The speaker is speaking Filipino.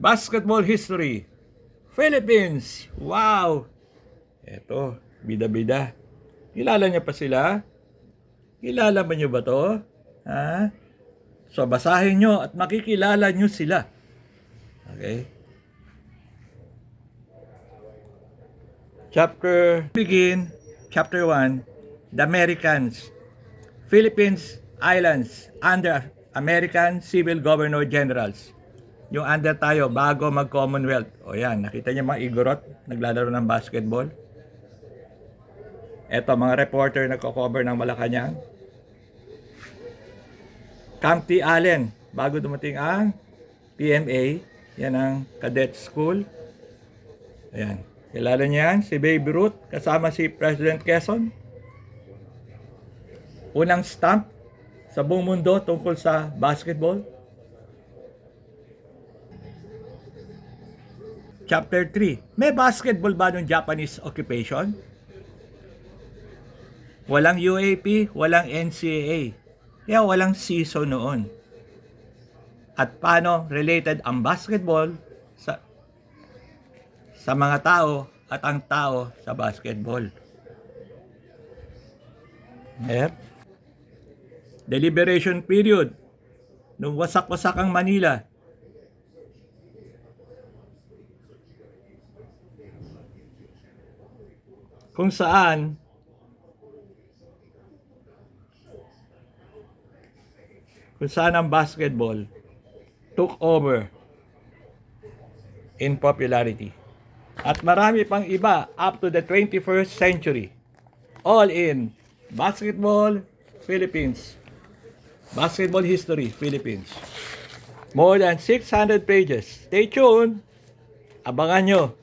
Basketball history. Philippines. Wow. Eto, bida-bida. Kilala niyo pa sila? Kilala ba niyo ba to? Ha? So, basahin nyo at makikilala nyo sila. Okay? Chapter 1, The Americans. Philippines Islands under American Civil Governor Generals. Yung under tayo, bago mag-Commonwealth. O yan, nakita niyo mga igorot, naglalaro ng basketball. Eto, mga reporter nagko-cover ng Malacanang. Camp T. Allen, bago dumating ang PMA, yan ang cadet school. Ayan, kilala niyo yan, si Babe Ruth, kasama si President Quezon. Unang stamp sa buong mundo tungkol sa basketball. Chapter 3, may basketball ba ng Japanese occupation? Walang UAP, walang NCAA. Kaya walang season noon. At paano related ang basketball sa mga tao at ang tao sa basketball. Yep. Deliberation period nung wasak-wasak ang Manila. Kung saan ang basketball took over in popularity. At marami pang iba up to the 21st century. All in Basketball Philippines. Basketball History Philippines. More than 600 pages. Stay tuned. Abangan nyo.